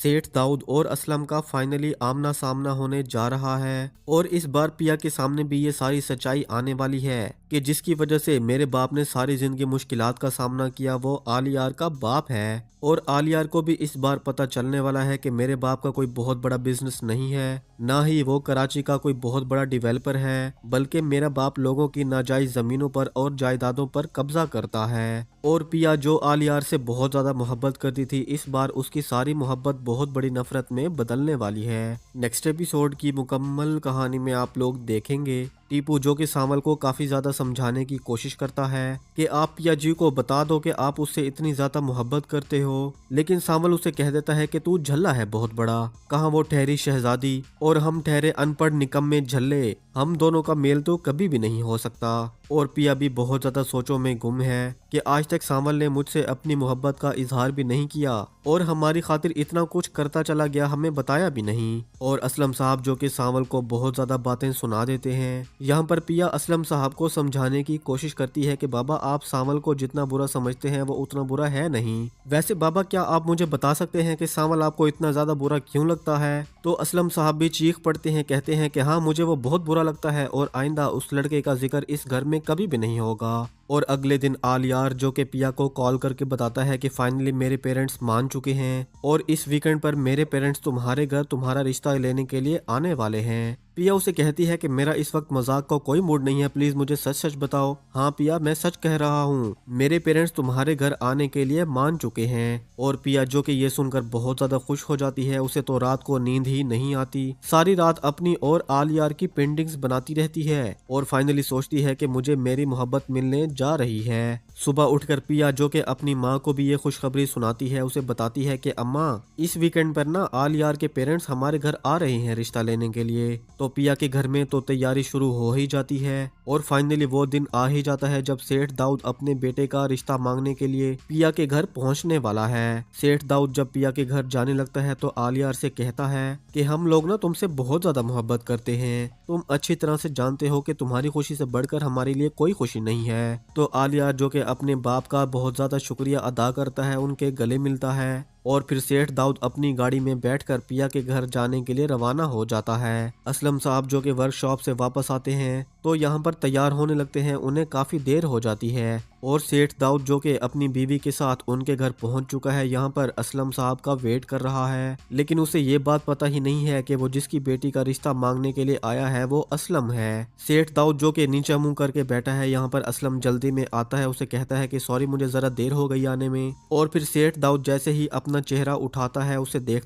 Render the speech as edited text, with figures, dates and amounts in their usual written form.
सेठ दाऊद और असलम का फाइनली आमना सामना होने जा रहा है और इस बार पिया के सामने भी ये सारी सच्चाई आने वाली है कि जिसकी वजह से मेरे बाप ने सारी जिंदगी मुश्किलात का सामना किया वो आलियार का बाप है। और आलियार को भी इस बार पता चलने वाला है कि मेरे बाप का कोई बहुत बड़ा बिजनेस नहीं है, ना ही वो कराची का कोई बहुत बड़ा डेवलपर है, बल्कि मेरा बाप लोगों की नाजायज जमीनों पर और जायदादों पर कब्जा करता है। और पिया जो आलियार से बहुत ज्यादा मोहब्बत करती थी, इस बार उसकी सारी मोहब्बत बहुत बड़ी नफरत में बदलने वाली है। नेक्स्ट एपिसोड की मुकम्मल कहानी में आप लोग देखेंगे टीपू जो कि सावल को काफी ज्यादा समझाने की कोशिश करता है कि आप पिया जी को बता दो कि आप उससे इतनी ज्यादा मोहब्बत करते हो, लेकिन सावल उसे कह देता है कि तू झल्ला है बहुत बड़ा, कहाँ वो ठहरी शहजादी और हम ठहरे अनपढ़ निकम्मे झल्ले, हम दोनों का मेल तो कभी भी नहीं हो सकता। और पिया भी बहुत ज्यादा सोचों में गुम है कि आज तक सावल ने मुझसे अपनी मोहब्बत का इजहार भी नहीं किया और हमारी खातिर इतना कुछ करता चला गया, हमें बताया भी नहीं। और असलम साहब जो कि सावल को बहुत ज्यादा बातें सुना देते हैं। यहाँ पर पिया असलम साहब को समझाने की कोशिश करती है कि बाबा आप सावल को जितना बुरा समझते हैं वो उतना बुरा है नहीं। वैसे बाबा क्या आप मुझे बता सकते हैं कि सावल आपको इतना ज्यादा बुरा क्यों लगता है? तो असलम साहब भी चीख पड़ते हैं, कहते हैं कि हाँ मुझे वो बहुत बुरा लगता है और आइंदा उस लड़के का जिक्र इस घर में कभी भी नहीं होगा। और अगले दिन आलियार जो कि पिया को कॉल करके बताता है कि फाइनली मेरे पेरेंट्स मान चुके हैं और इस वीकेंड पर मेरे पेरेंट्स तुम्हारे घर तुम्हारा रिश्ता लेने के लिए आने वाले हैं। पिया उसे कहती है कि मेरा इस वक्त मजाक का कोई मूड नहीं है, प्लीज मुझे सच सच बताओ। हाँ पिया मैं सच कह रहा हूँ, मेरे पेरेंट्स तुम्हारे घर आने के लिए मान चुके हैं। और पिया जो कि ये सुनकर बहुत ज्यादा खुश हो जाती है, उसे तो रात को नींद ही नहीं आती, सारी रात अपनी और आलियार की पेंटिंग्स बनाती रहती है और फाइनली सोचती है कि मुझे मेरी मोहब्बत मिलने जा रही है। सुबह उठकर पिया जो कि अपनी माँ को भी ये खुशखबरी सुनाती है, उसे बताती है कि अम्मा इस वीकेंड पर ना आलियार के पेरेंट्स हमारे घर आ रहे हैं रिश्ता लेने के लिए। तो पिया के घर में तो तैयारी शुरू हो ही जाती है और फाइनली वो दिन आ ही जाता है जब सेठ दाऊद अपने बेटे का रिश्ता मांगने के लिए पिया के घर पहुंचने वाला है। सेठ दाऊद जब पिया के घर जाने लगता है तो आलियार से कहता है कि हम लोग ना तुमसे बहुत ज्यादा मोहब्बत करते हैं, तुम अच्छी तरह से जानते हो कि तुम्हारी खुशी से बढ़कर हमारे लिए कोई खुशी नहीं है। तो आलियार जो कि अपने बाप का बहुत ज्यादा शुक्रिया अदा करता है, उनके गले मिलता है और फिर सेठ दाऊद अपनी गाड़ी में बैठकर पिया के घर जाने के लिए रवाना हो जाता है। असलम साहब जो कि वर्कशॉप से वापस आते हैं तो यहाँ पर तैयार होने लगते हैं, उन्हें काफी देर हो जाती है और सेठ दाऊद जो कि अपनी बीवी के साथ उनके घर पहुंच चुका है, यहाँ पर असलम साहब का वेट कर रहा है, लेकिन उसे ये बात पता ही नहीं है कि वो जिसकी बेटी का रिश्ता मांगने के लिए आया है वो असलम है। सेठ दाऊद जो कि नीचे मुंह करके बैठा है, यहाँ पर असलम जल्दी में आता है, उसे कहता है कि सॉरी मुझे जरा देर हो गई आने में। और फिर सेठ दाऊद जैसे ही अपना चेहरा उठाता है, उसे देख